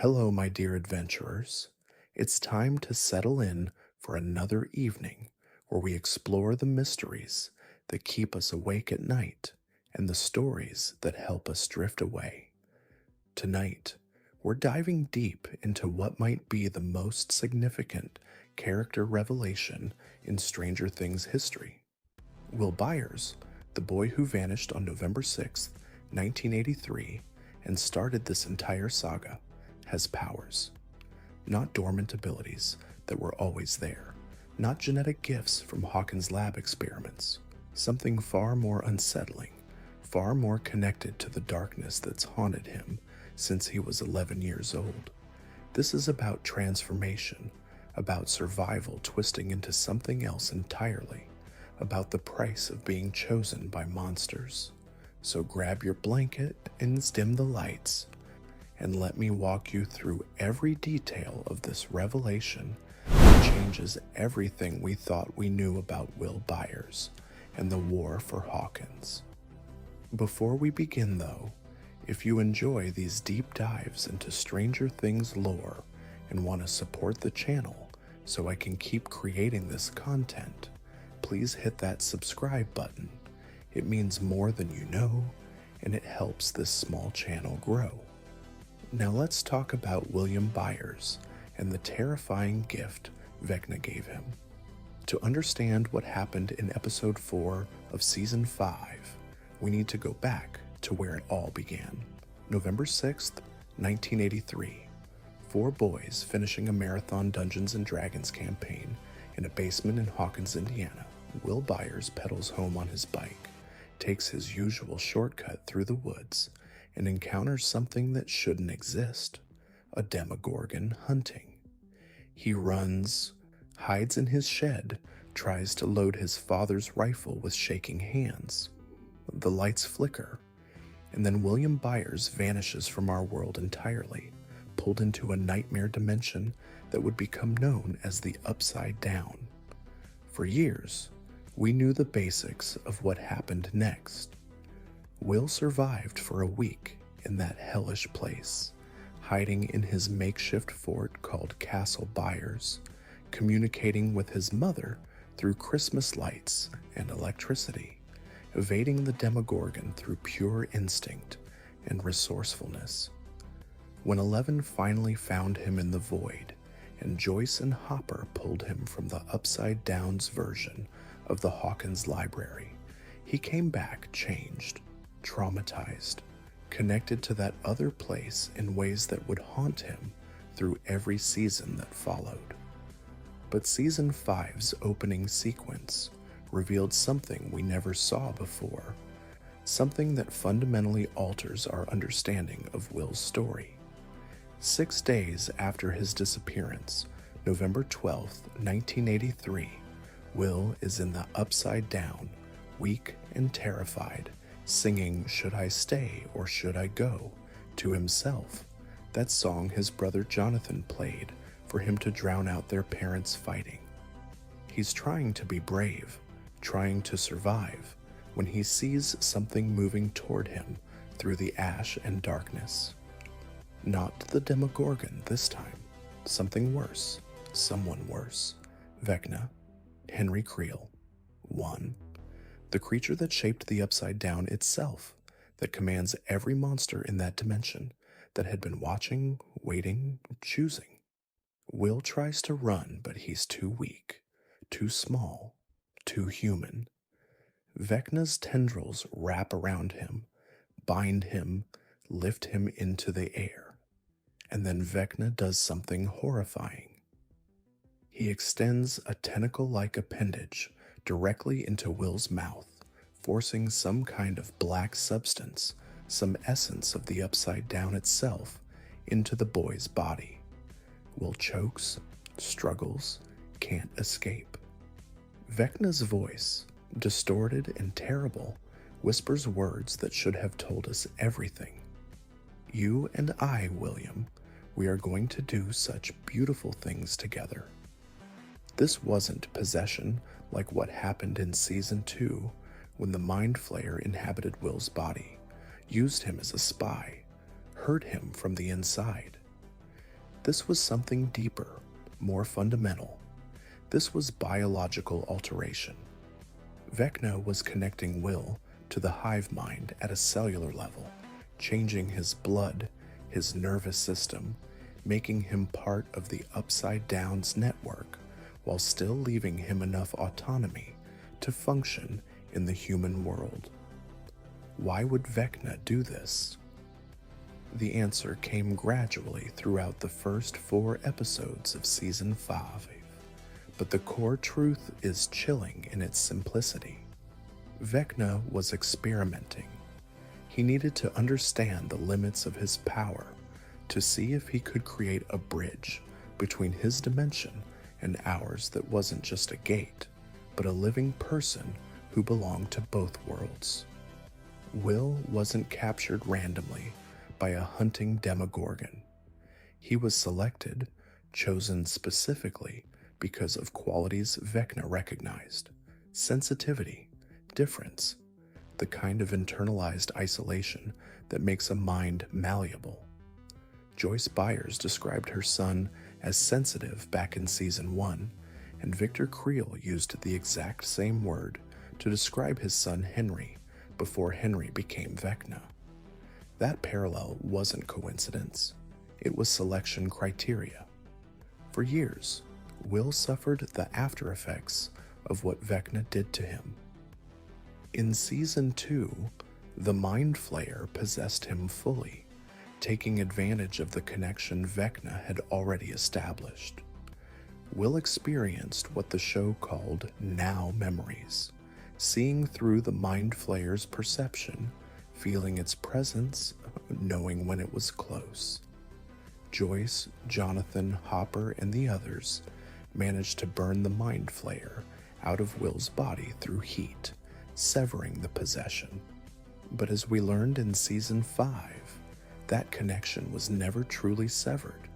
Hello, my dear adventurers. It's time to settle in for another evening where we explore the mysteries that keep us awake at night and the stories that help us drift away. Tonight, we're diving deep into what might be the most significant character revelation in Stranger Things history. Will Byers, the boy who vanished on November 6th, 1983, and started this entire saga, has powers. Not dormant abilities that were always there, not genetic gifts from Hawkins' lab experiments, something far more unsettling, far more connected to the darkness that's haunted him since he was 11 years old. This is about transformation, about survival twisting into something else entirely, about the price of being chosen by monsters. So grab your blanket and dim the lights, and let me walk you through every detail of this revelation that changes everything we thought we knew about Will Byers and the war for Hawkins. Before we begin, though, if you enjoy these deep dives into Stranger Things lore and want to support the channel so I can keep creating this content, please hit that subscribe button. It means more than you know, and it helps this small channel grow. Now let's talk about William Byers and the terrifying gift Vecna gave him. To understand what happened in episode 4 of season 5, we need to go back to where it all began. November 6th, 1983. 4 boys finishing a marathon Dungeons & Dragons campaign in a basement in Hawkins, Indiana. Will Byers pedals home on his bike, takes his usual shortcut through the woods, and encounters something that shouldn't exist, a Demogorgon hunting. He runs, hides in his shed, tries to load his father's rifle with shaking hands. The lights flicker, and then William Byers vanishes from our world entirely, pulled into a nightmare dimension that would become known as the Upside Down. For years, we knew the basics of what happened next. Will survived for a week in that hellish place, hiding in his makeshift fort called Castle Byers, communicating with his mother through Christmas lights and electricity, evading the Demogorgon through pure instinct and resourcefulness. When 11 finally found him in the void, and Joyce and Hopper pulled him from the Upside Down's version of the Hawkins library, he came back changed, traumatized, connected to that other place in ways that would haunt him through every season that followed. But season 5's opening sequence revealed something we never saw before, something that fundamentally alters our understanding of Will's story. 6 days after his disappearance, November 12th, 1983, Will is in the Upside Down, weak and terrified, singing "Should I Stay or Should I Go" to himself, that song his brother Jonathan played for him to drown out their parents' fighting. He's trying to be brave, trying to survive, when he sees something moving toward him through the ash and darkness. Not the Demogorgon this time, something worse, someone worse. Vecna, Henry Creel, 1. The creature that shaped the Upside Down itself, that commands every monster in that dimension, that had been watching, waiting, choosing. Will tries to run, but he's too weak, too small, too human. Vecna's tendrils wrap around him, bind him, lift him into the air. And then Vecna does something horrifying. He extends a tentacle-like appendage directly into Will's mouth, forcing some kind of black substance, some essence of the Upside Down itself, into the boy's body. Will chokes, struggles, can't escape. Vecna's voice, distorted and terrible, whispers words that should have told us everything. "You and I, William, we are going to do such beautiful things together." This wasn't possession like what happened in season 2 when the Mind Flayer inhabited Will's body, used him as a spy, hurt him from the inside. This was something deeper, more fundamental. This was biological alteration. Vecna was connecting Will to the hive mind at a cellular level, changing his blood, his nervous system, making him part of the Upside Down's network, while still leaving him enough autonomy to function in the human world. Why would Vecna do this? The answer came gradually throughout the first 4 episodes of Season 5, but the core truth is chilling in its simplicity. Vecna was experimenting. He needed to understand the limits of his power to see if he could create a bridge between his dimension and ours that wasn't just a gate, but a living person who belonged to both worlds. Will wasn't captured randomly by a hunting demogorgon. He was selected, chosen specifically because of qualities Vecna recognized: sensitivity, difference, the kind of internalized isolation that makes a mind malleable. Joyce Byers described her son as sensitive back in Season 1, and Victor Creel used the exact same word to describe his son Henry before Henry became Vecna. That parallel wasn't coincidence. It was selection criteria. For years, Will suffered the after effects of what Vecna did to him. In Season 2, the Mind Flayer possessed him fully, taking advantage of the connection Vecna had already established. Will experienced what the show called now memories, seeing through the Mind Flayer's perception, feeling its presence, knowing when it was close. Joyce, Jonathan, Hopper, and the others managed to burn the Mind Flayer out of Will's body through heat, severing the possession. But as we learned in Season 5, that connection was never truly severed.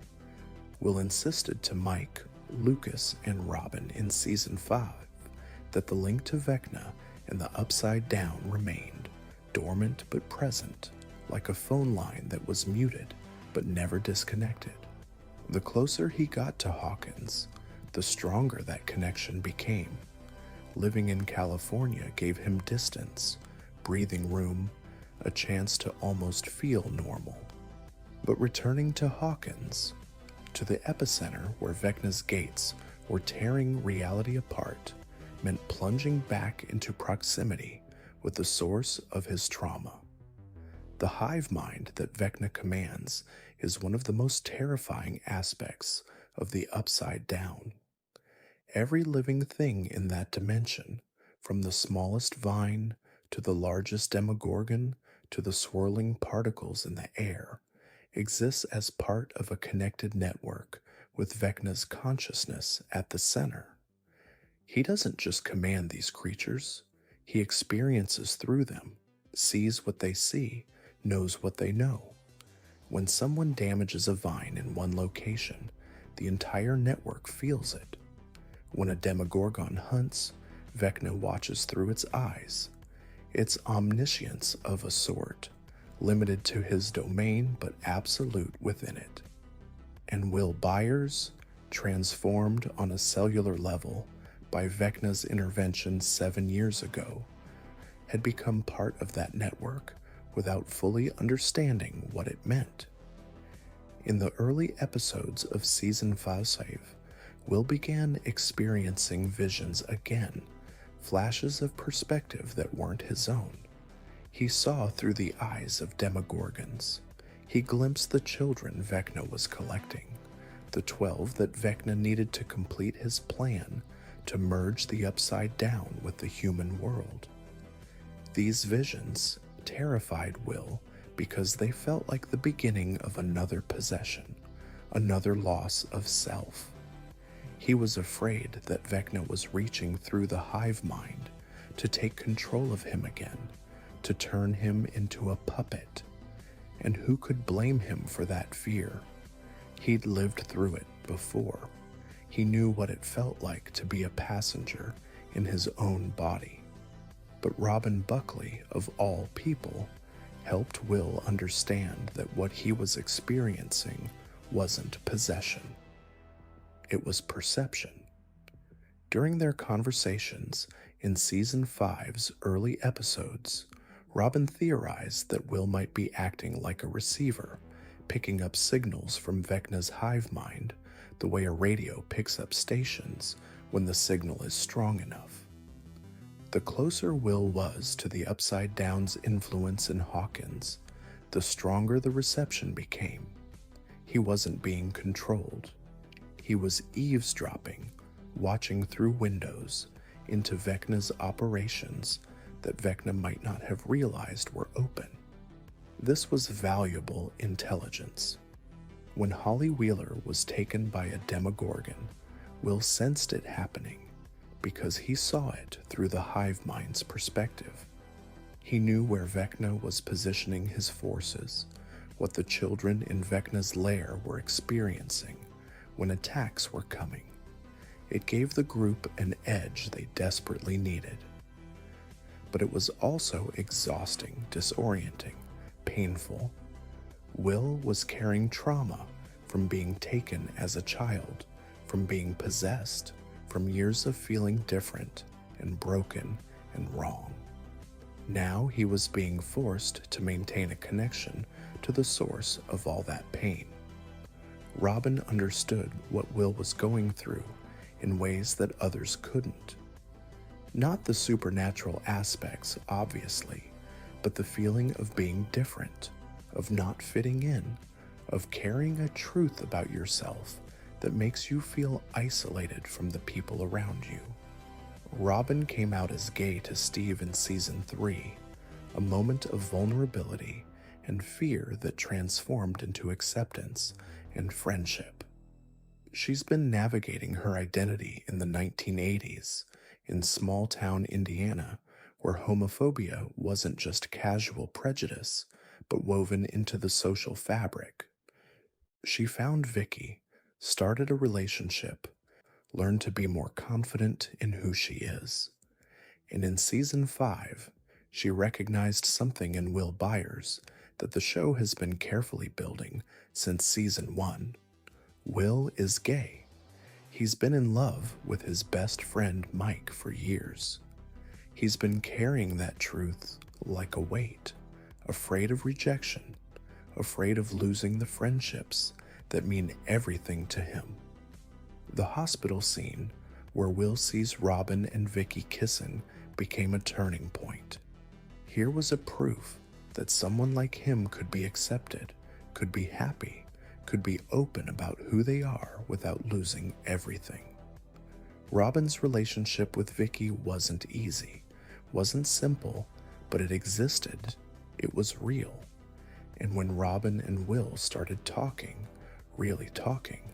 Will insisted to Mike, Lucas, and Robin in Season 5 that the link to Vecna and the Upside Down remained, dormant but present, like a phone line that was muted but never disconnected. The closer he got to Hawkins, the stronger that connection became. Living in California gave him distance, breathing room, a chance to almost feel normal. But returning to Hawkins, to the epicenter where Vecna's gates were tearing reality apart, meant plunging back into proximity with the source of his trauma. The hive mind that Vecna commands is one of the most terrifying aspects of the Upside Down. Every living thing in that dimension, from the smallest vine to the largest demogorgon to the swirling particles in the air, exists as part of a connected network with Vecna's consciousness at the center. He doesn't just command these creatures, he experiences through them, sees what they see, knows what they know. When someone damages a vine in one location, the entire network feels it. When a demogorgon hunts, Vecna watches through its eyes. It's omniscience of a sort, limited to his domain but absolute within it. And Will Byers, transformed on a cellular level by Vecna's intervention 7 years ago, had become part of that network without fully understanding what it meant. In the early episodes of Season 5, Will began experiencing visions again, flashes of perspective that weren't his own. He saw through the eyes of demogorgons. He glimpsed the children Vecna was collecting, the 12 that Vecna needed to complete his plan to merge the Upside Down with the human world. These visions terrified Will because they felt like the beginning of another possession, another loss of self. He was afraid that Vecna was reaching through the hive mind to take control of him again, to turn him into a puppet. And who could blame him for that fear? He'd lived through it before. He knew what it felt like to be a passenger in his own body. But Robin Buckley, of all people, helped Will understand that what he was experiencing wasn't possession, it was perception. During their conversations in Season 5's early episodes, Robin theorized that Will might be acting like a receiver, picking up signals from Vecna's hive mind the way a radio picks up stations when the signal is strong enough. The closer Will was to the Upside Down's influence in Hawkins, the stronger the reception became. He wasn't being controlled. He was eavesdropping, watching through windows into Vecna's operations that Vecna might not have realized were open. This was valuable intelligence. When Holly Wheeler was taken by a Demogorgon, Will sensed it happening because he saw it through the hive mind's perspective. He knew where Vecna was positioning his forces, what the children in Vecna's lair were experiencing when attacks were coming. It gave the group an edge they desperately needed. But it was also exhausting, disorienting, painful. Will was carrying trauma from being taken as a child, from being possessed, from years of feeling different and broken and wrong. Now he was being forced to maintain a connection to the source of all that pain. Robin understood what Will was going through in ways that others couldn't. Not the supernatural aspects, obviously, but the feeling of being different, of not fitting in, of carrying a truth about yourself that makes you feel isolated from the people around you. Robin came out as gay to Steve in Season 3, a moment of vulnerability and fear that transformed into acceptance and friendship. She's been navigating her identity in the 1980s, in small-town Indiana, where homophobia wasn't just casual prejudice, but woven into the social fabric. She found Vicky, started a relationship, learned to be more confident in who she is. And in Season 5, she recognized something in Will Byers that the show has been carefully building since Season 1. Will is gay. He's been in love with his best friend Mike for years. He's been carrying that truth like a weight, afraid of rejection, afraid of losing the friendships that mean everything to him. The hospital scene where Will sees Robin and Vicky kissing became a turning point. Here was a proof that someone like him could be accepted, could be happy, could be open about who they are without losing everything. Robin's relationship with Vicky wasn't easy, wasn't simple, but it existed. It was real. And when Robin and Will started talking, really talking,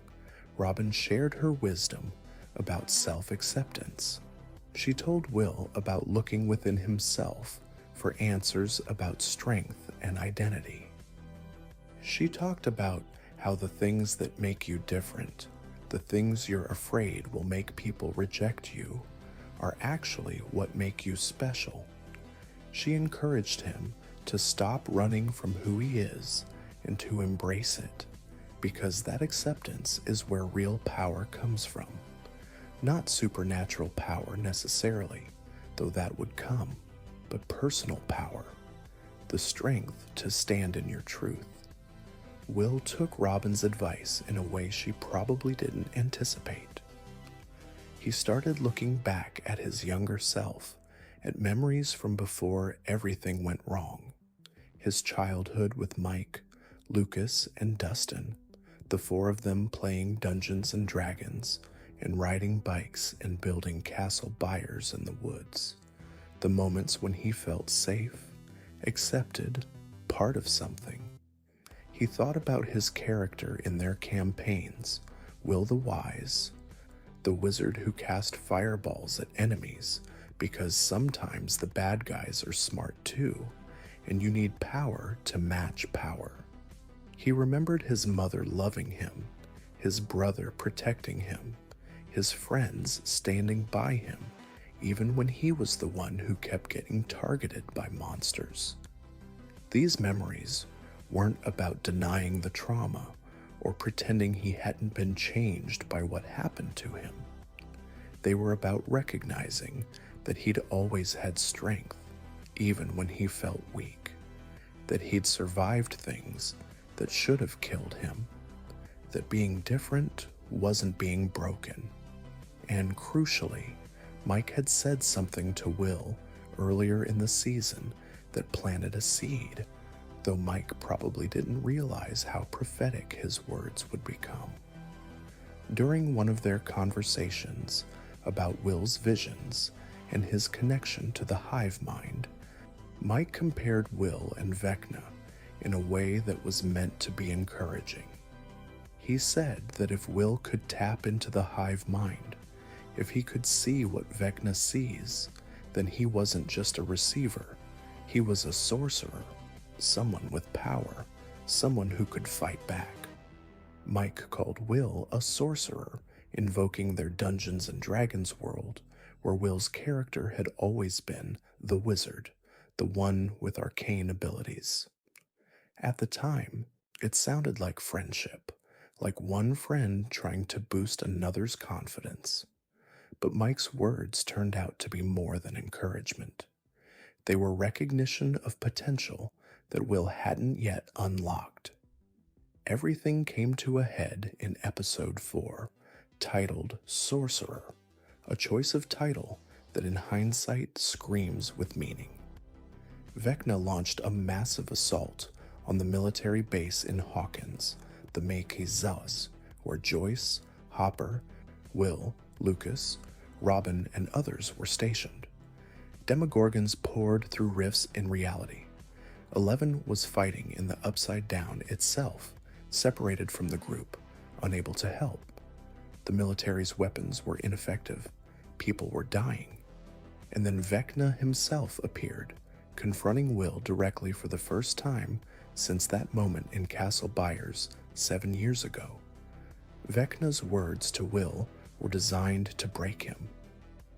Robin shared her wisdom about self-acceptance. She told Will about looking within himself for answers about strength and identity. She talked about how the things that make you different, the things you're afraid will make people reject you, are actually what make you special. She encouraged him to stop running from who he is and to embrace it, because that acceptance is where real power comes from. Not supernatural power necessarily, though that would come, but personal power, the strength to stand in your truth. Will took Robin's advice in a way she probably didn't anticipate. He started looking back at his younger self, at memories from before everything went wrong. His childhood with Mike, Lucas, and Dustin, the four of them playing Dungeons and Dragons and riding bikes and building Castle Byers in the woods. The moments when he felt safe, accepted, part of something. He thought about his character in their campaigns, Will the Wise, the wizard who cast fireballs at enemies because sometimes the bad guys are smart too, and you need power to match power. He remembered his mother loving him, his brother protecting him, his friends standing by him, even when he was the one who kept getting targeted by monsters. These memories weren't about denying the trauma or pretending he hadn't been changed by what happened to him. They were about recognizing that he'd always had strength, even when he felt weak, that he'd survived things that should have killed him, that being different wasn't being broken. And crucially, Mike had said something to Will earlier in the season that planted a seed, though Mike probably didn't realize how prophetic his words would become. During one of their conversations about Will's visions and his connection to the hive mind, Mike compared Will and Vecna in a way that was meant to be encouraging. He said that if Will could tap into the hive mind, if he could see what Vecna sees, then he wasn't just a receiver, he was a sorcerer, someone with power, someone who could fight back. Mike called Will a sorcerer, invoking their Dungeons and Dragons world, where Will's character had always been the wizard, the one with arcane abilities. At the time, it sounded like friendship, like one friend trying to boost another's confidence. But Mike's words turned out to be more than encouragement. They were recognition of potential that Will hadn't yet unlocked. Everything came to a head in episode 4, titled Sorcerer, a choice of title that in hindsight screams with meaning. Vecna launched a massive assault on the military base in Hawkins, the 5’s, where Joyce, Hopper, Will, Lucas, Robin, and others were stationed. Demogorgons poured through rifts in reality. 11 was fighting in the Upside Down itself, separated from the group, unable to help. The military's weapons were ineffective. People were dying. And then Vecna himself appeared, confronting Will directly for the first time since that moment in Castle Byers 7 years ago. Vecna's words to Will were designed to break him.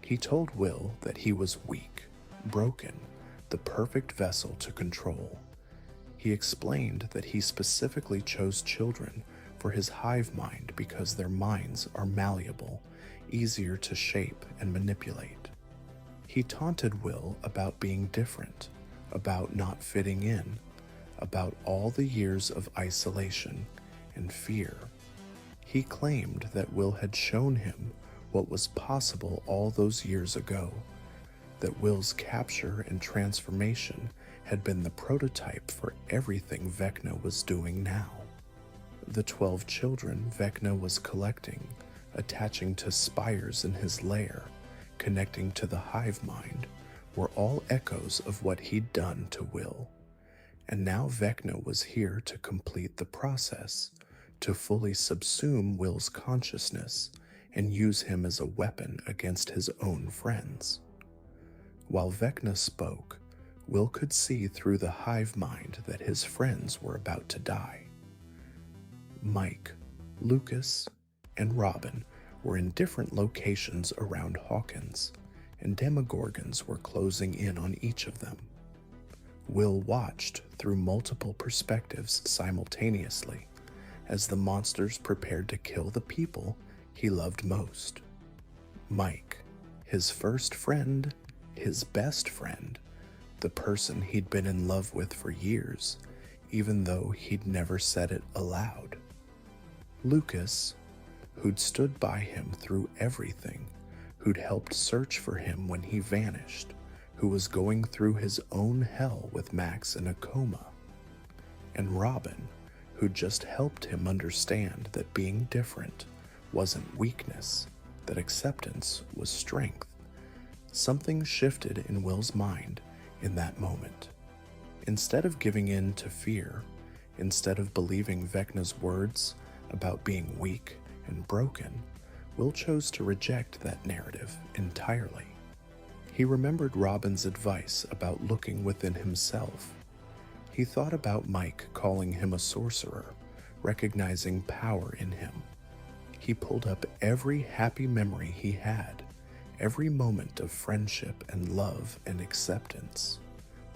He told Will that he was weak, broken, the perfect vessel to control. He explained that he specifically chose children for his hive mind because their minds are malleable, easier to shape and manipulate. He taunted Will about being different, about not fitting in, about all the years of isolation and fear. He claimed that Will had shown him what was possible all those years ago, that Will's capture and transformation had been the prototype for everything Vecna was doing now. The 12 children Vecna was collecting, attaching to spires in his lair, connecting to the hive mind, were all echoes of what he'd done to Will. And now Vecna was here to complete the process, to fully subsume Will's consciousness and use him as a weapon against his own friends. While Vecna spoke, Will could see through the hive mind that his friends were about to die. Mike, Lucas, and Robin were in different locations around Hawkins, and Demogorgons were closing in on each of them. Will watched through multiple perspectives simultaneously as the monsters prepared to kill the people he loved most. Mike, his first friend, his best friend, the person he'd been in love with for years, even though he'd never said it aloud. Lucas, who'd stood by him through everything, who'd helped search for him when he vanished, who was going through his own hell with Max in a coma. And Robin, who'd just helped him understand that being different wasn't weakness, that acceptance was strength. Something shifted in Will's mind in that moment. Instead of giving in to fear, instead of believing Vecna's words about being weak and broken, Will chose to reject that narrative entirely. He remembered Robin's advice about looking within himself. He thought about Mike calling him a sorcerer, recognizing power in him. He pulled up every happy memory he had, every moment of friendship and love and acceptance.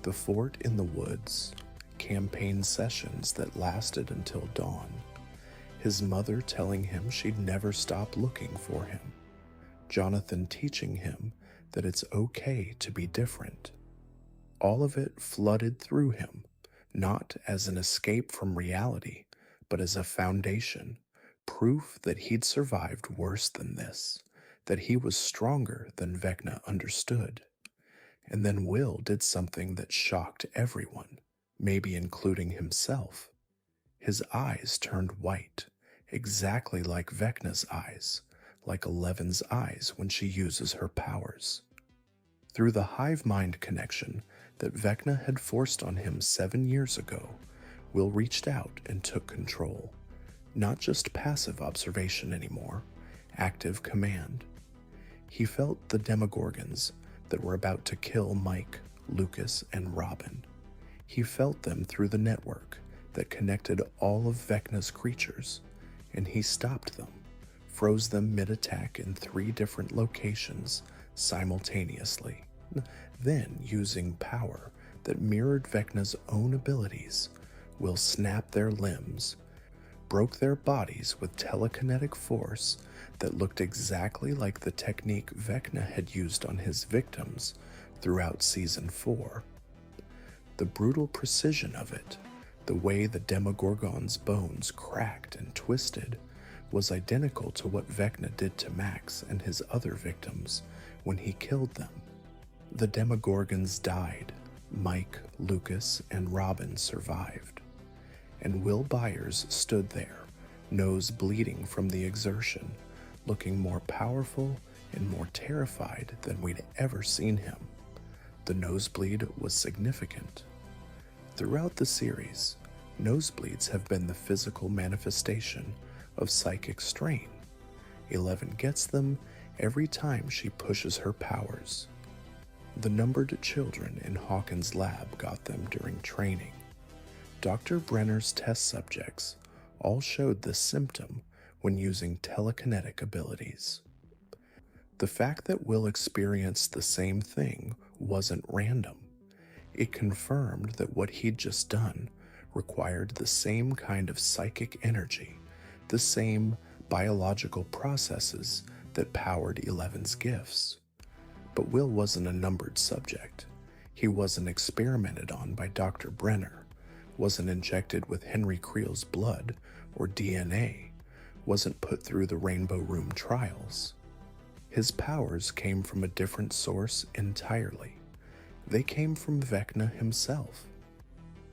The fort in the woods, campaign sessions that lasted until dawn, his mother telling him she'd never stop looking for him, Jonathan teaching him that it's okay to be different. All of it flooded through him, not as an escape from reality, but as a foundation, proof that he'd survived worse than this, that he was stronger than Vecna understood. And then Will did something that shocked everyone, maybe including himself. His eyes turned white, exactly like Vecna's eyes, like Eleven's eyes when she uses her powers. Through the hive mind connection that Vecna had forced on him 7 years ago, Will reached out and took control. Not just passive observation anymore, active command. He felt the demogorgons that were about to kill Mike, Lucas, and Robin. He felt them through the network that connected all of Vecna's creatures, and he stopped them, froze them mid-attack in 3 different locations simultaneously. Then, using power that mirrored Vecna's own abilities, Will snap their limbs, broke their bodies with telekinetic force that looked exactly like the technique Vecna had used on his victims throughout Season 4. The brutal precision of it, the way the Demogorgon's bones cracked and twisted, was identical to what Vecna did to Max and his other victims when he killed them. The Demogorgons died. Mike, Lucas, and Robin survived. And Will Byers stood there, nose bleeding from the exertion, looking more powerful and more terrified than we'd ever seen him. The nosebleed was significant. Throughout the series, nosebleeds have been the physical manifestation of psychic strain. 11 gets them every time she pushes her powers. The numbered children in Hawkins' lab got them during training. Dr. Brenner's test subjects all showed this symptom when using telekinetic abilities. The fact that Will experienced the same thing wasn't random. It confirmed that what he'd just done required the same kind of psychic energy, the same biological processes that powered 11's gifts. But Will wasn't a numbered subject. He wasn't experimented on by Dr. Brenner, wasn't injected with Henry Creel's blood or DNA, wasn't put through the Rainbow Room trials. His powers came from a different source entirely. They came from Vecna himself.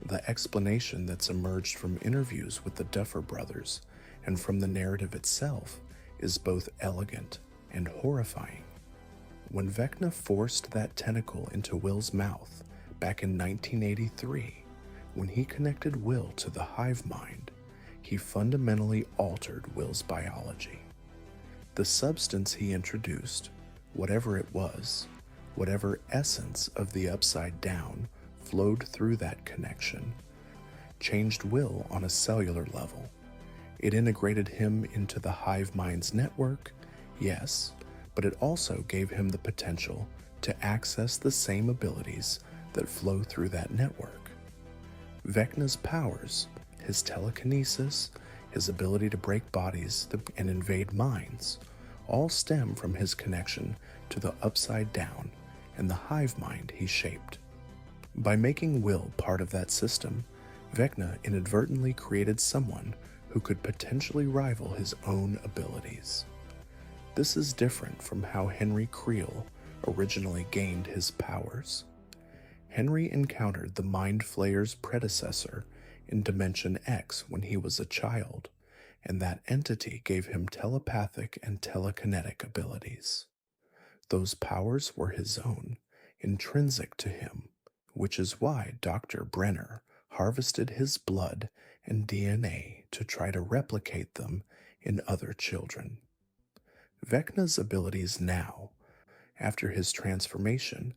The explanation that's emerged from interviews with the Duffer Brothers and from the narrative itself is both elegant and horrifying. When Vecna forced that tentacle into Will's mouth back in 1983, when he connected Will to the hive mind, he fundamentally altered Will's biology. The substance he introduced, whatever it was, whatever essence of the Upside Down flowed through that connection, changed Will on a cellular level. It integrated him into the hive mind's network, yes, but it also gave him the potential to access the same abilities that flow through that network. Vecna's powers, his telekinesis, his ability to break bodies and invade minds, all stem from his connection to the Upside Down and the hive mind he shaped. By making Will part of that system, Vecna inadvertently created someone who could potentially rival his own abilities. This is different from how Henry Creel originally gained his powers. Henry encountered the Mind Flayer's predecessor in Dimension X when he was a child, and that entity gave him telepathic and telekinetic abilities. Those powers were his own, intrinsic to him, which is why Dr. Brenner harvested his blood and DNA to try to replicate them in other children. Vecna's abilities now, after his transformation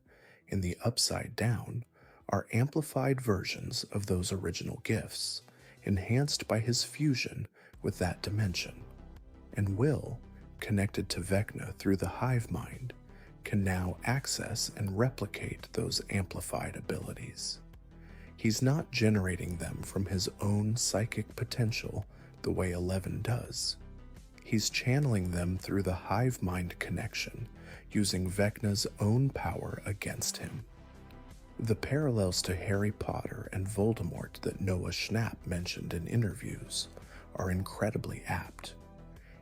in the Upside Down, are amplified versions of those original gifts, enhanced by his fusion with that dimension. And Will, connected to Vecna through the hive mind, can now access and replicate those amplified abilities. He's not generating them from his own psychic potential the way 11 does. He's channeling them through the hive mind connection, using Vecna's own power against him. The parallels to Harry Potter and Voldemort that Noah Schnapp mentioned in interviews are incredibly apt.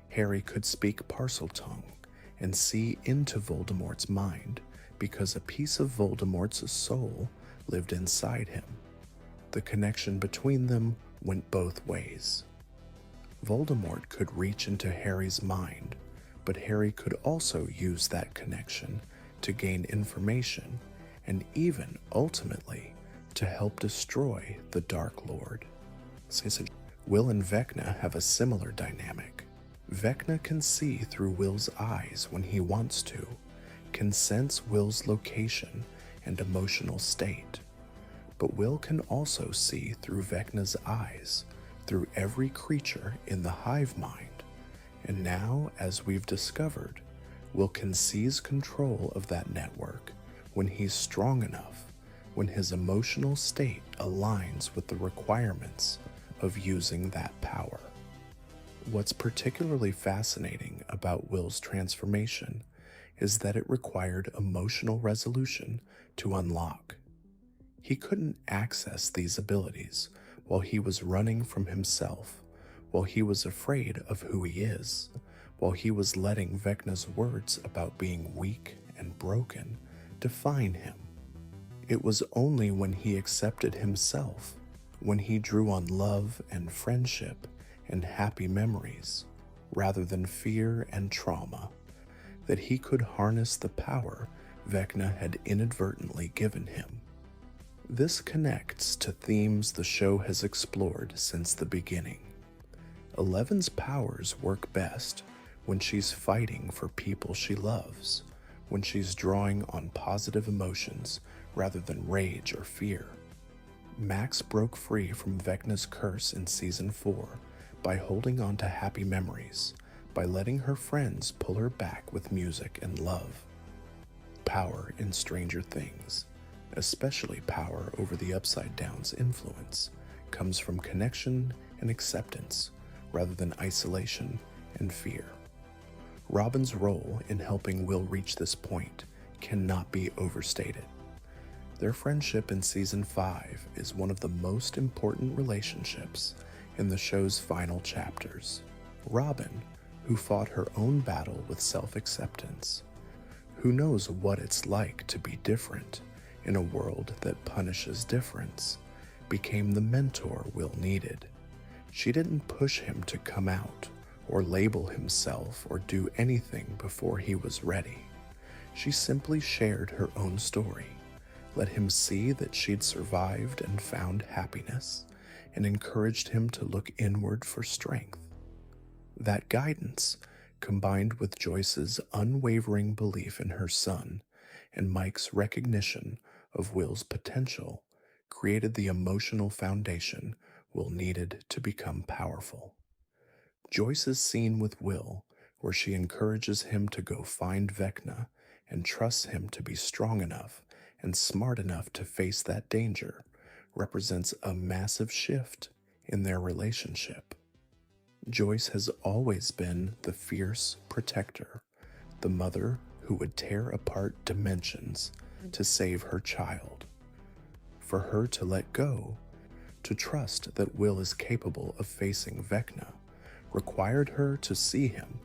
Harry could speak Parseltongue and see into Voldemort's mind because a piece of Voldemort's soul lived inside him. The connection between them went both ways. Voldemort could reach into Harry's mind, but Harry could also use that connection to gain information and even, ultimately, to help destroy the Dark Lord. Will and Vecna have a similar dynamic. Vecna can see through Will's eyes when he wants to, can sense Will's location and emotional state. But Will can also see through Vecna's eyes, through every creature in the hive mind. And now, as we've discovered, Will can seize control of that network when he's strong enough, when his emotional state aligns with the requirements of using that power. What's particularly fascinating about Will's transformation is that it required emotional resolution to unlock. He couldn't access these abilities while he was running from himself, while he was afraid of who he is, while he was letting Vecna's words about being weak and broken define him. It was only when he accepted himself, when he drew on love and friendship and happy memories, rather than fear and trauma, that he could harness the power Vecna had inadvertently given him. This connects to themes the show has explored since the beginning. Eleven's powers work best when she's fighting for people she loves, when she's drawing on positive emotions rather than rage or fear. Max broke free from Vecna's curse in Season 4 by holding on to happy memories, by letting her friends pull her back with music and love. Power in Stranger Things, especially power over the Upside Down's influence, comes from connection and acceptance rather than isolation and fear. Robin's role in helping Will reach this point cannot be overstated. Their friendship in Season 5 is one of the most important relationships in the show's final chapters. Robin, who fought her own battle with self-acceptance, who knows what it's like to be different in a world that punishes difference, became the mentor Will needed. She didn't push him to come out or label himself or do anything before he was ready. She simply shared her own story, let him see that she'd survived and found happiness, and encouraged him to look inward for strength. That guidance, combined with Joyce's unwavering belief in her son and Mike's recognition of Will's potential, created the emotional foundation Will needed to become powerful. Joyce's scene with Will, where she encourages him to go find Vecna and trusts him to be strong enough and smart enough to face that danger, represents a massive shift in their relationship. Joyce has always been the fierce protector, the mother who would tear apart dimensions to save her child. For her to let go, to trust that Will is capable of facing Vecna, required her to see him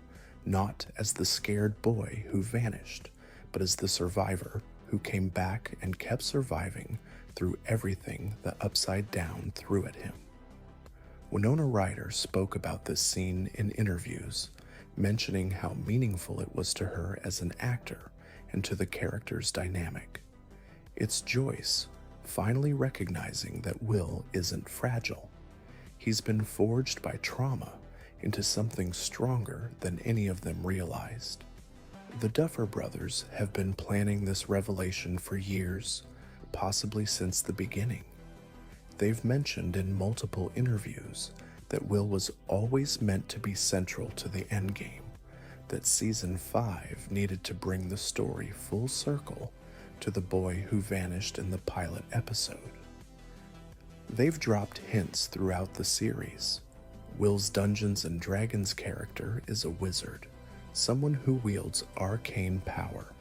not as the scared boy who vanished, but as the survivor who came back and kept surviving through everything the Upside Down threw at him. Winona Ryder spoke about this scene in interviews, mentioning how meaningful it was to her as an actor and to the character's dynamic. It's Joyce finally recognizing that Will isn't fragile. He's been forged by trauma into something stronger than any of them realized. The Duffer Brothers have been planning this revelation for years, possibly since the beginning. They've mentioned in multiple interviews that Will was always meant to be central to the endgame, that Season 5 needed to bring the story full circle to the boy who vanished in the pilot episode. They've dropped hints throughout the series. Will's Dungeons and Dragons character is a wizard, someone who wields arcane power.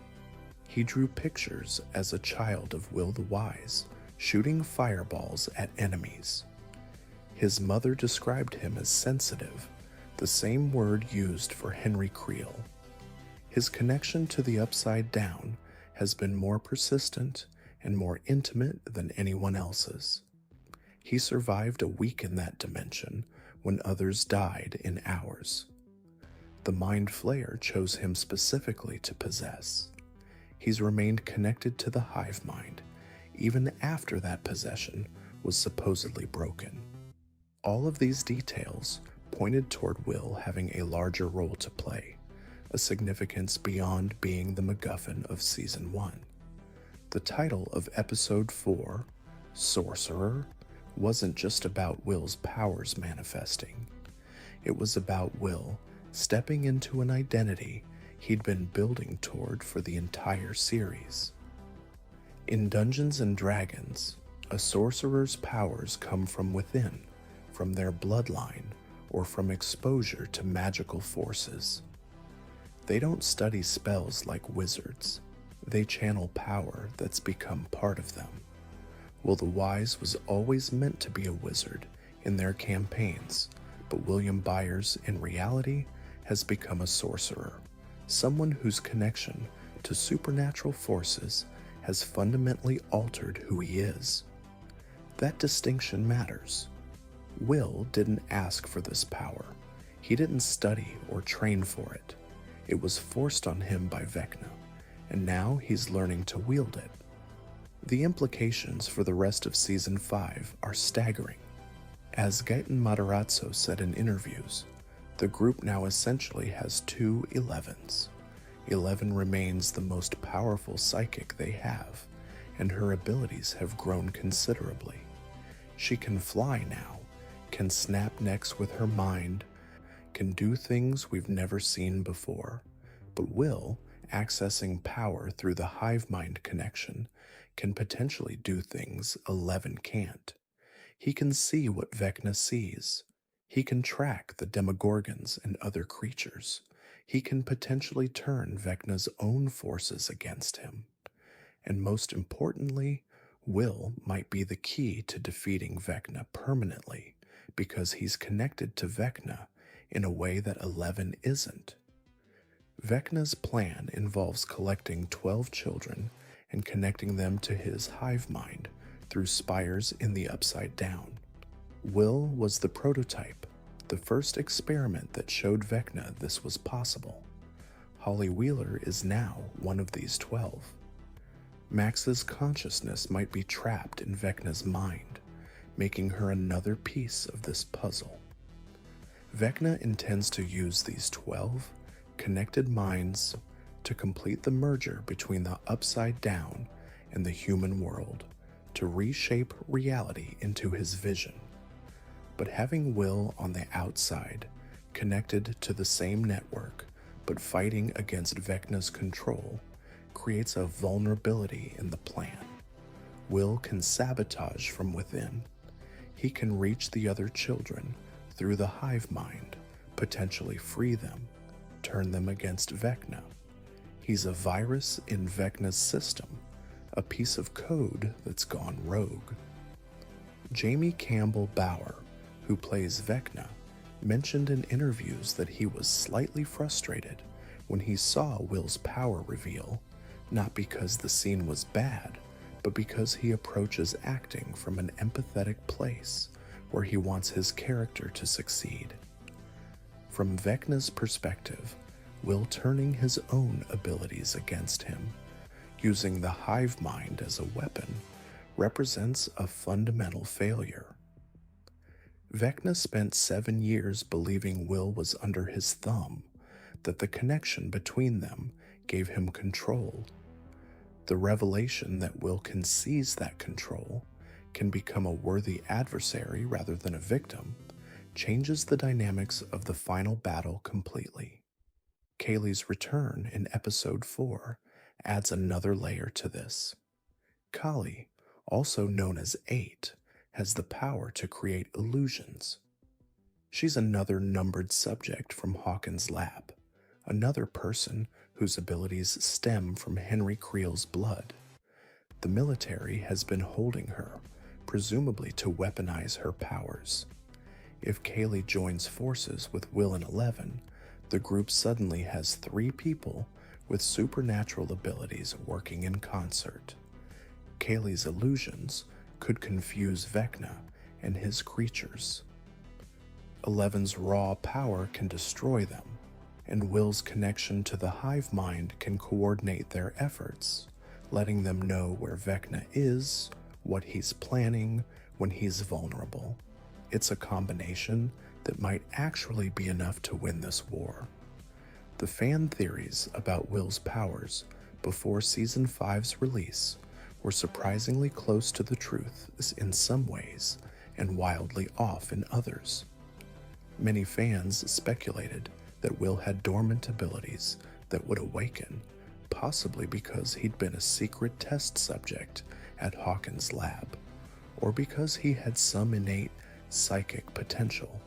He drew pictures as a child of Will the Wise, shooting fireballs at enemies. His mother described him as sensitive, the same word used for Henry Creel. His connection to the Upside Down has been more persistent and more intimate than anyone else's. He survived a week in that dimension when others died in hours. The Mind Flayer chose him specifically to possess. He's remained connected to the hive mind, even after that possession was supposedly broken. All of these details pointed toward Will having a larger role to play, a significance beyond being the MacGuffin of Season 1. The title of Episode 4, Sorcerer, wasn't just about Will's powers manifesting. It was about Will stepping into an identity he'd been building toward for the entire series. In Dungeons and Dragons, a sorcerer's powers come from within, from their bloodline, or from exposure to magical forces. They don't study spells like wizards. They channel power that's become part of them. Will the Wise was always meant to be a wizard in their campaigns, but William Byers, in reality, has become a sorcerer, someone whose connection to supernatural forces has fundamentally altered who he is. That distinction matters. Will didn't ask for this power. He didn't study or train for it. It was forced on him by Vecna, and now he's learning to wield it. The implications for the rest of Season 5 are staggering. As Gaetan Matarazzo said in interviews, the group now essentially has two 11s. 11 remains the most powerful psychic they have, and her abilities have grown considerably. She can fly now, can snap necks with her mind, can do things we've never seen before. But Will, accessing power through the hive mind connection, can potentially do things 11 can't. He can see what Vecna sees. He can track the Demogorgons and other creatures. He can potentially turn Vecna's own forces against him. And most importantly, Will might be the key to defeating Vecna permanently, because he's connected to Vecna in a way that 11 isn't. Vecna's plan involves collecting 12 children and connecting them to his hive mind through spires in the Upside Down. Will was the prototype, the first experiment that showed Vecna this was possible. Holly Wheeler is now one of these 12. Max's consciousness might be trapped in Vecna's mind, making her another piece of this puzzle. Vecna intends to use these 12 connected minds to complete the merger between the Upside Down and the human world, to reshape reality into his vision. But having Will on the outside, connected to the same network, but fighting against Vecna's control, creates a vulnerability in the plan. Will can sabotage from within. He can reach the other children through the hive mind, potentially free them, turn them against Vecna. He's a virus in Vecna's system, a piece of code that's gone rogue. Jamie Campbell Bower, who plays Vecna, mentioned in interviews that he was slightly frustrated when he saw Will's power reveal, not because the scene was bad, but because he approaches acting from an empathetic place where he wants his character to succeed. From Vecna's perspective, Will turning his own abilities against him, using the hive mind as a weapon, represents a fundamental failure. Vecna spent 7 years believing Will was under his thumb, that the connection between them gave him control. The revelation that Will can seize that control, can become a worthy adversary rather than a victim, changes the dynamics of the final battle completely. Kaylee's return in Episode 4 adds another layer to this. Kali, also known as 8, has the power to create illusions. She's another numbered subject from Hawkins' lab, another person whose abilities stem from Henry Creel's blood. The military has been holding her, presumably to weaponize her powers. If Kaylee joins forces with Will and Eleven, the group suddenly has three people with supernatural abilities working in concert. Kaylee's illusions could confuse Vecna and his creatures. Eleven's raw power can destroy them, and Will's connection to the hive mind can coordinate their efforts, letting them know where Vecna is, what he's planning when he's vulnerable. It's a combination that might actually be enough to win this war. The fan theories about Will's powers before Season 5's release were surprisingly close to the truth in some ways and wildly off in others. Many fans speculated that Will had dormant abilities that would awaken, possibly because he'd been a secret test subject at Hawkins' lab, or because he had some innate psychic potential.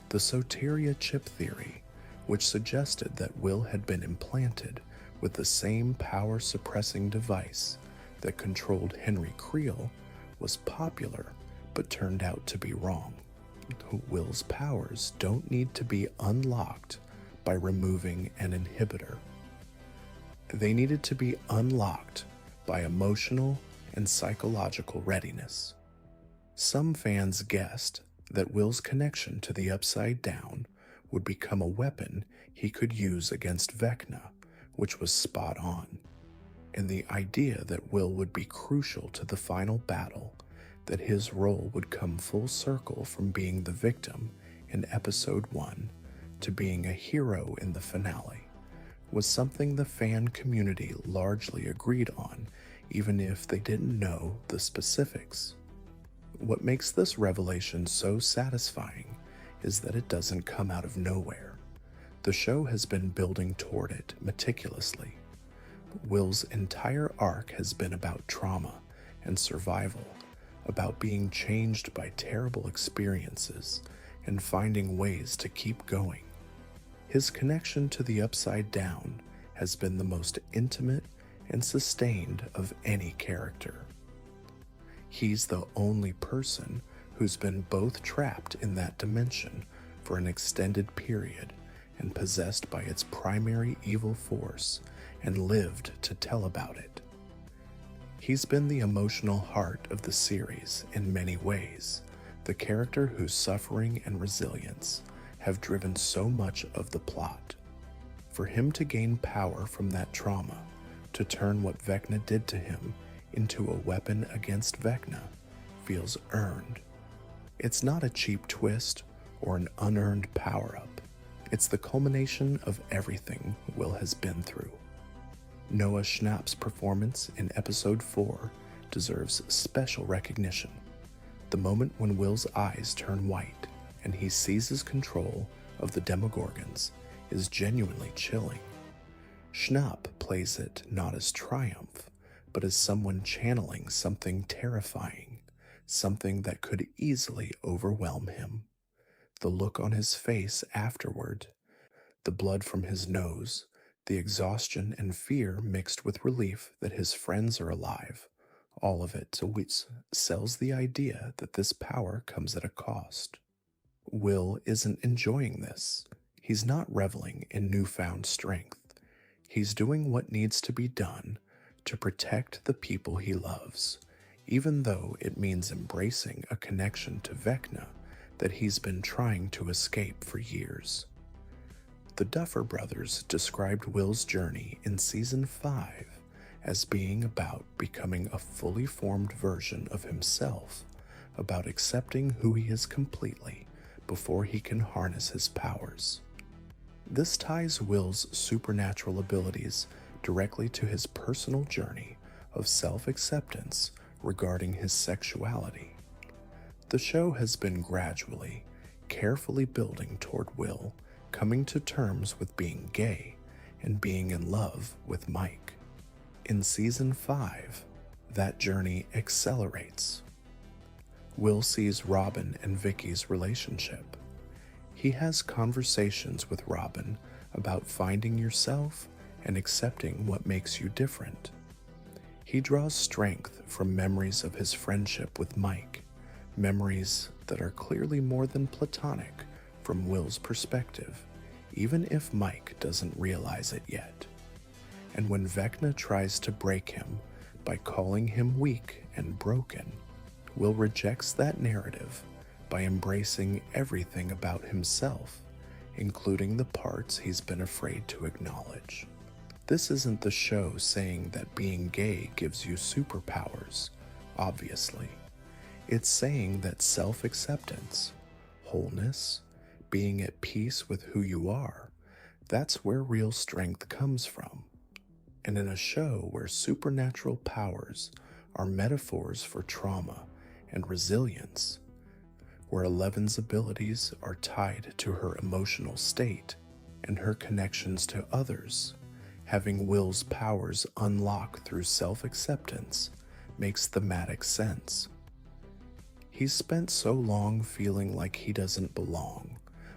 The Soteria chip theory, which suggested that Will had been implanted with the same power-suppressing device that controlled Henry Creel, was popular but turned out to be wrong. Will's powers don't need to be unlocked by removing an inhibitor. They needed to be unlocked by emotional and psychological readiness. Some fans guessed that Will's connection to the Upside Down would become a weapon he could use against Vecna, which was spot on. And the idea that Will would be crucial to the final battle, that his role would come full circle from being the victim in Episode 1 to being a hero in the finale, was something the fan community largely agreed on, even if they didn't know the specifics. What makes this revelation so satisfying is that it doesn't come out of nowhere. The show has been building toward it meticulously. Will's entire arc has been about trauma and survival, about being changed by terrible experiences and finding ways to keep going. His connection to the Upside Down has been the most intimate and sustained of any character. He's the only person who's been both trapped in that dimension for an extended period and possessed by its primary evil force and lived to tell about it. He's been the emotional heart of the series in many ways, the character whose suffering and resilience have driven so much of the plot. For him to gain power from that trauma, to turn what Vecna did to him into a weapon against Vecna, feels earned. It's not a cheap twist or an unearned power-up. It's the culmination of everything Will has been through. Noah Schnapp's performance in Episode 4 deserves special recognition. The moment when Will's eyes turn white and he seizes control of the Demogorgons is genuinely chilling. Schnapp plays it not as triumph, but as someone channeling something terrifying, something that could easily overwhelm him. The look on his face afterward, the blood from his nose, the exhaustion and fear mixed with relief that his friends are alive, all of it sells the idea that this power comes at a cost. Will isn't enjoying this. He's not reveling in newfound strength. He's doing what needs to be done to protect the people he loves, even though it means embracing a connection to Vecna that he's been trying to escape for years. The Duffer Brothers described Will's journey in Season 5 as being about becoming a fully formed version of himself, about accepting who he is completely before he can harness his powers. This ties Will's supernatural abilities directly to his personal journey of self-acceptance regarding his sexuality. The show has been gradually, carefully building toward Will coming to terms with being gay and being in love with Mike. In Season 5, that journey accelerates. Will sees Robin and Vicky's relationship, He has conversations with Robin about finding yourself and accepting what makes you different. He draws strength from memories of his friendship with Mike, memories that are clearly more than platonic from Will's perspective, even if Mike doesn't realize it yet. And when Vecna tries to break him by calling him weak and broken, Will rejects that narrative by embracing everything about himself, including the parts he's been afraid to acknowledge. This isn't the show saying that being gay gives you superpowers, obviously. It's saying that self-acceptance, wholeness, being at peace with who you are, that's where real strength comes from. And in a show where supernatural powers are metaphors for trauma and resilience, where Eleven's abilities are tied to her emotional state and her connections to others, having Will's powers unlock through self-acceptance makes thematic sense. He's spent so long feeling like he doesn't belong,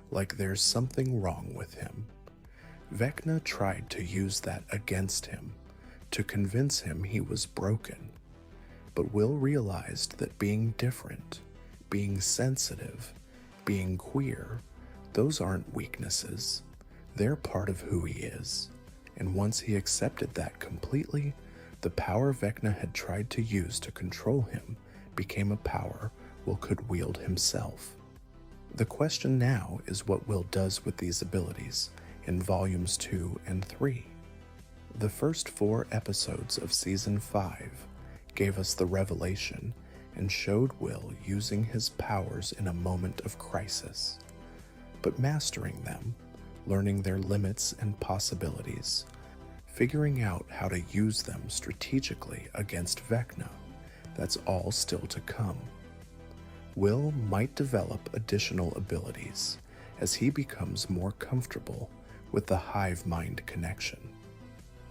like there's something wrong with him. Vecna tried to use that against him, to convince him he was broken. But Will realized that being different, being sensitive, being queer, those aren't weaknesses. They're part of who he is. And once he accepted that completely, the power Vecna had tried to use to control him became a power Will could wield himself. The question now is what Will does with these abilities in volumes 2 and 3. The first 4 episodes of season 5 gave us the revelation and showed Will using his powers in a moment of crisis, but mastering them, learning their limits and possibilities, figuring out how to use them strategically against Vecna. That's all still to come. Will might develop additional abilities as he becomes more comfortable with the hive mind connection.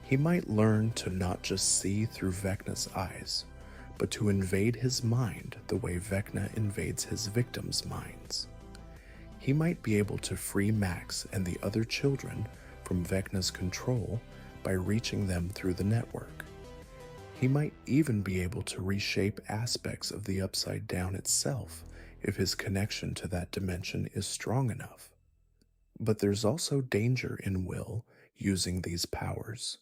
He might learn to not just see through Vecna's eyes, but to invade his mind the way Vecna invades his victims' minds. He might be able to free Max and the other children from Vecna's control by reaching them through the network. He might even be able to reshape aspects of the Upside Down itself if his connection to that dimension is strong enough. But there's also danger in Will using these powers.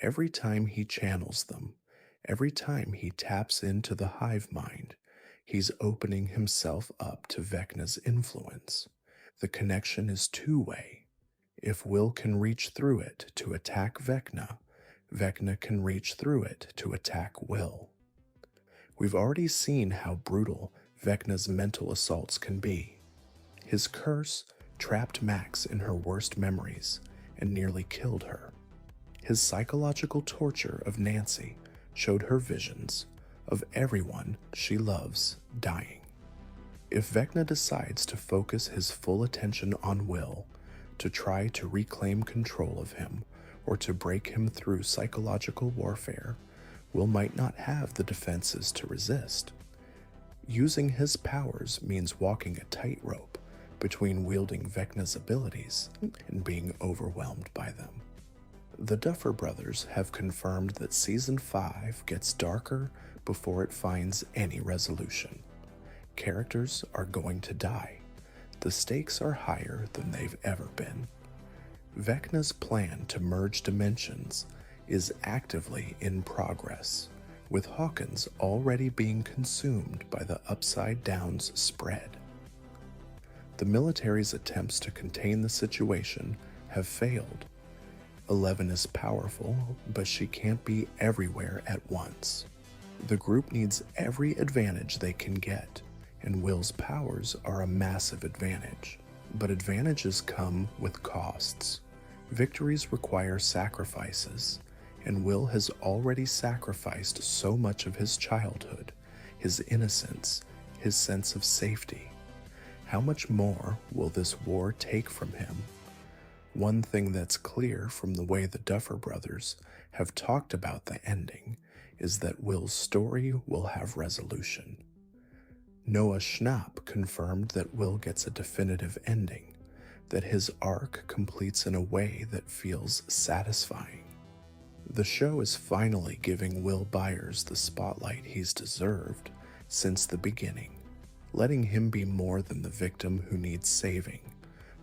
Every time he channels them, every time he taps into the hive mind, he's opening himself up to Vecna's influence. The connection is two-way. If Will can reach through it to attack Vecna, Vecna can reach through it to attack Will. We've already seen how brutal Vecna's mental assaults can be. His curse trapped Max in her worst memories and nearly killed her. His psychological torture of Nancy showed her visions of everyone she loves dying. If Vecna decides to focus his full attention on Will, to try to reclaim control of him, or to break him through psychological warfare, Will might not have the defenses to resist. Using his powers means walking a tightrope between wielding Vecna's abilities and being overwhelmed by them. The Duffer Brothers have confirmed that Season 5 gets darker before it finds any resolution. Characters are going to die. The stakes are higher than they've ever been. Vecna's plan to merge dimensions is actively in progress, with Hawkins already being consumed by the Upside Down's spread. The military's attempts to contain the situation have failed. 11 is powerful, but she can't be everywhere at once. The group needs every advantage they can get, and Will's powers are a massive advantage. But advantages come with costs. Victories require sacrifices, and Will has already sacrificed so much of his childhood, his innocence, his sense of safety. How much more will this war take from him? One thing that's clear from the way the Duffer Brothers have talked about the ending is that Will's story will have resolution. Noah Schnapp confirmed that Will gets a definitive ending, that his arc completes in a way that feels satisfying. The show is finally giving Will Byers the spotlight he's deserved since the beginning, letting him be more than the victim who needs saving,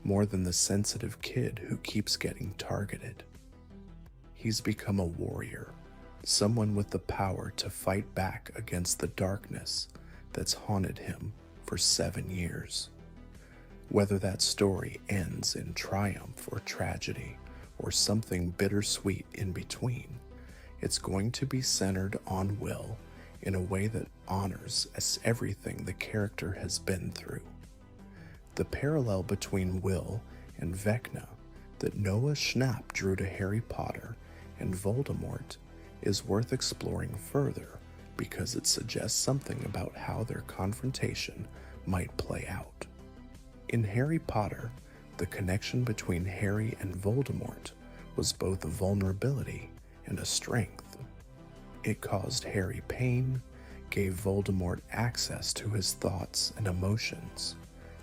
more than the sensitive kid who keeps getting targeted. He's become a warrior, someone with the power to fight back against the darkness that's haunted him for 7 years. Whether that story ends in triumph or tragedy, or something bittersweet in between, it's going to be centered on Will in a way that honors everything the character has been through. The parallel between Will and Vecna that Noah Schnapp drew to Harry Potter and Voldemort is worth exploring further because it suggests something about how their confrontation might play out. In Harry Potter, the connection between Harry and Voldemort was both a vulnerability and a strength. It caused Harry pain, gave Voldemort access to his thoughts and emotions,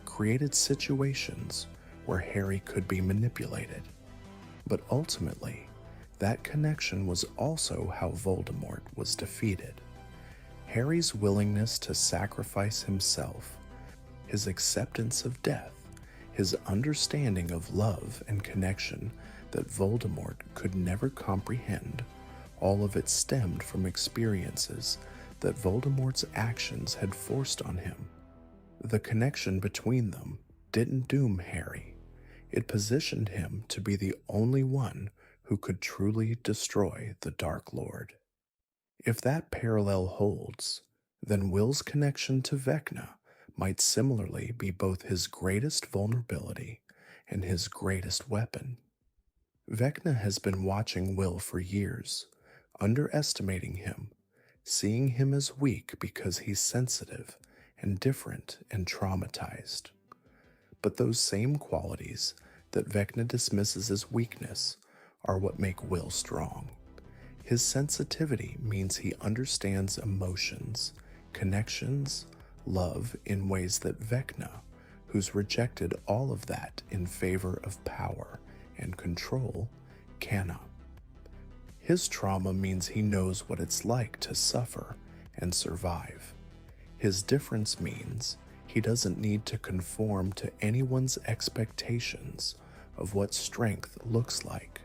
created situations where Harry could be manipulated. But ultimately, that connection was also how Voldemort was defeated. Harry's willingness to sacrifice himself, his acceptance of death, his understanding of love and connection that Voldemort could never comprehend, all of it stemmed from experiences that Voldemort's actions had forced on him. The connection between them didn't doom Harry. It positioned him to be the only one who could truly destroy the Dark Lord. If that parallel holds, then Will's connection to Vecna might similarly be both his greatest vulnerability and his greatest weapon. Vecna has been watching Will for years, underestimating him, seeing him as weak because he's sensitive and different and traumatized. But those same qualities that Vecna dismisses as weakness are what make Will strong. His sensitivity means he understands emotions, connections, love in ways that Vecna, who's rejected all of that in favor of power and control, cannot. His trauma means he knows what it's like to suffer and survive. His difference means he doesn't need to conform to anyone's expectations of what strength looks like.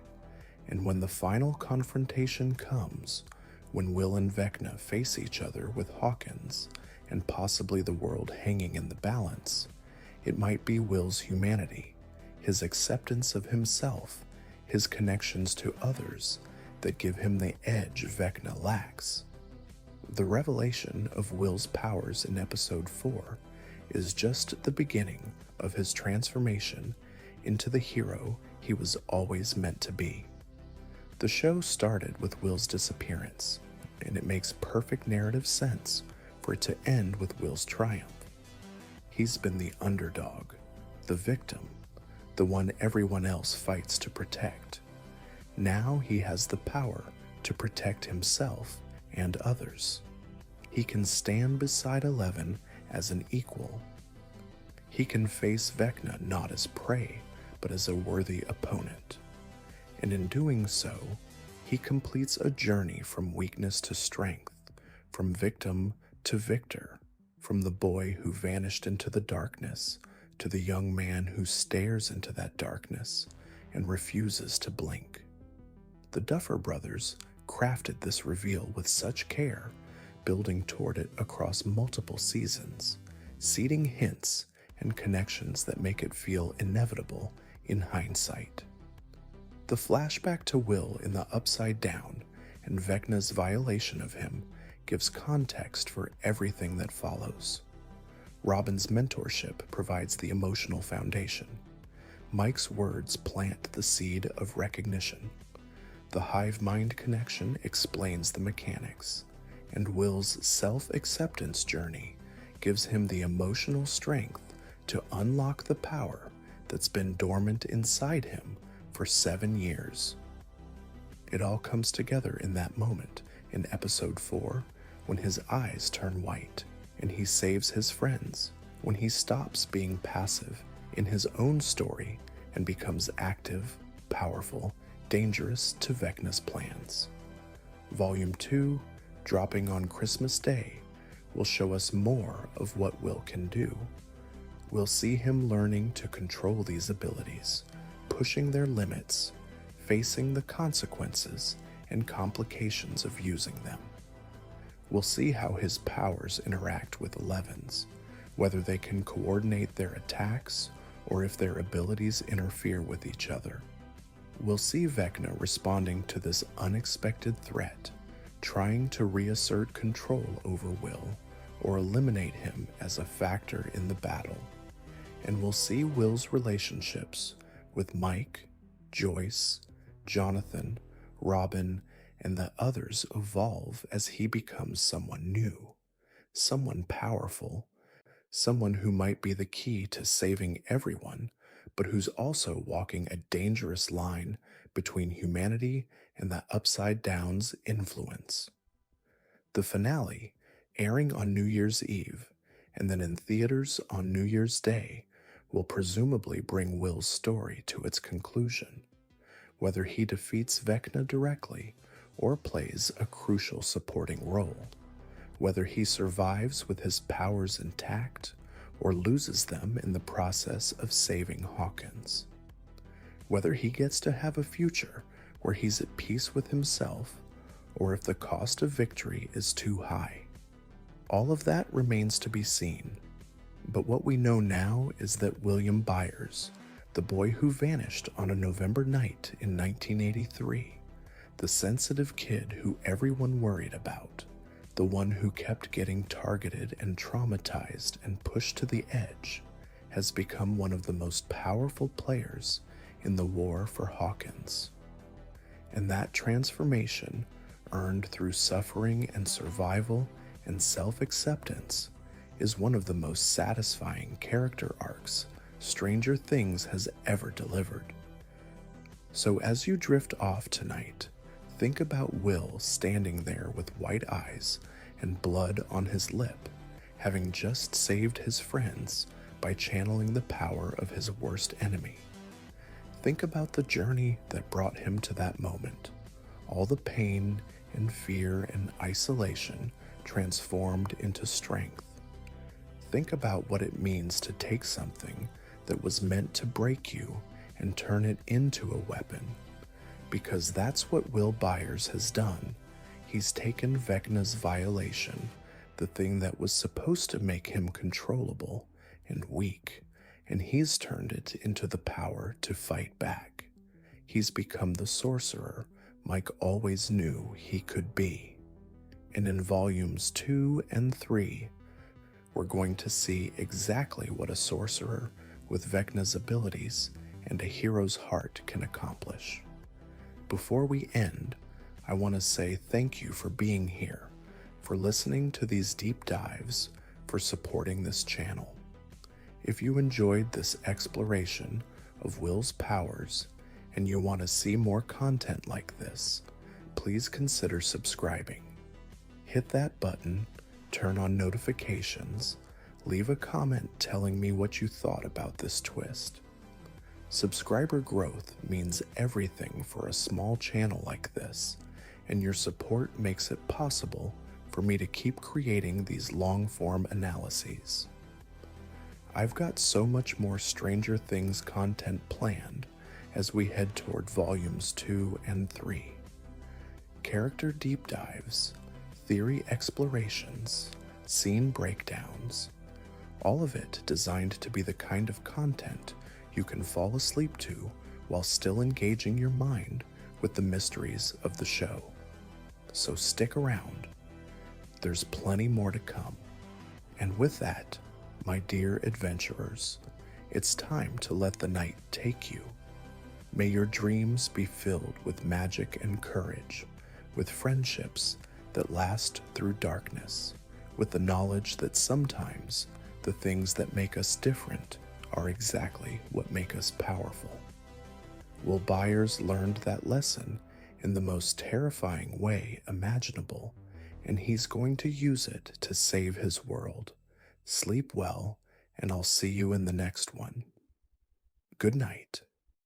And when the final confrontation comes, when Will and Vecna face each other with Hawkins and possibly the world hanging in the balance, it might be Will's humanity, his acceptance of himself, his connections to others that give him the edge Vecna lacks. The revelation of Will's powers in Episode 4 is just the beginning of his transformation into the hero he was always meant to be. The show started with Will's disappearance, and it makes perfect narrative sense for it to end with Will's triumph. He's been the underdog, the victim, the one everyone else fights to protect. Now he has the power to protect himself and others. He can stand beside Eleven as an equal. He can face Vecna not as prey, but as a worthy opponent. And in doing so, he completes a journey from weakness to strength, from victim to victor, from the boy who vanished into the darkness to the young man who stares into that darkness and refuses to blink. The Duffer Brothers crafted this reveal with such care, building toward it across multiple seasons, seeding hints and connections that make it feel inevitable in hindsight. The flashback to Will in the Upside Down and Vecna's violation of him gives context for everything that follows. Robin's mentorship provides the emotional foundation. Mike's words plant the seed of recognition. The hive-mind connection explains the mechanics, and Will's self-acceptance journey gives him the emotional strength to unlock the power that's been dormant inside him for 7 years. It all comes together in that moment in Episode 4 when his eyes turn white and he saves his friends when he stops being passive in his own story and becomes active, powerful, dangerous to Vecna's plans. Volume 2, dropping on Christmas Day, will show us more of what Will can do. We'll see him learning to control these abilities, pushing their limits, facing the consequences and complications of using them. We'll see how his powers interact with 11's, whether they can coordinate their attacks or if their abilities interfere with each other. We'll see Vecna responding to this unexpected threat, trying to reassert control over Will or eliminate him as a factor in the battle. And we'll see Will's relationships with Mike, Joyce, Jonathan, Robin, and the others evolve as he becomes someone new, someone powerful, someone who might be the key to saving everyone, but who's also walking a dangerous line between humanity and the Upside Down's influence. The finale, airing on New Year's Eve, and then in theaters on New Year's Day, will presumably bring Will's story to its conclusion, whether he defeats Vecna directly or plays a crucial supporting role, whether he survives with his powers intact or loses them in the process of saving Hawkins, whether he gets to have a future where he's at peace with himself or if the cost of victory is too high. All of that remains to be seen, but what we know now is that William Byers, the boy who vanished on a November night in 1983, the sensitive kid who everyone worried about, the one who kept getting targeted and traumatized and pushed to the edge, has become one of the most powerful players in the war for Hawkins. And that transformation, earned through suffering and survival and self-acceptance, is one of the most satisfying character arcs Stranger Things has ever delivered. So as you drift off tonight, think about Will standing there with white eyes and blood on his lip, having just saved his friends by channeling the power of his worst enemy. Think about the journey that brought him to that moment, all the pain and fear and isolation transformed into strength. Think about what it means to take something that was meant to break you and turn it into a weapon, because that's what Will Byers has done. He's taken Vecna's violation, the thing that was supposed to make him controllable and weak, and he's turned it into the power to fight back. He's become the sorcerer Mike always knew he could be. And in volumes 2 and 3, we're going to see exactly what a sorcerer with Vecna's abilities and a hero's heart can accomplish. Before we end, I want to say thank you for being here, for listening to these deep dives, for supporting this channel. If you enjoyed this exploration of Will's powers and you want to see more content like this, please consider subscribing. Hit that button, turn on notifications, leave a comment telling me what you thought about this twist. Subscriber growth means everything for a small channel like this, and your support makes it possible for me to keep creating these long-form analyses. I've got so much more Stranger Things content planned as we head toward volumes 2 and 3. Character deep dives, theory explorations, scene breakdowns, all of it designed to be the kind of content you can fall asleep to while still engaging your mind with the mysteries of the show. So stick around. There's plenty more to come. And with that, my dear adventurers, it's time to let the night take you. May your dreams be filled with magic and courage, with friendships that last through darkness, with the knowledge that sometimes the things that make us different are exactly what make us powerful. Will Byers learned that lesson in the most terrifying way imaginable, and he's going to use it to save his world. Sleep well, and I'll see you in the next one. Good night.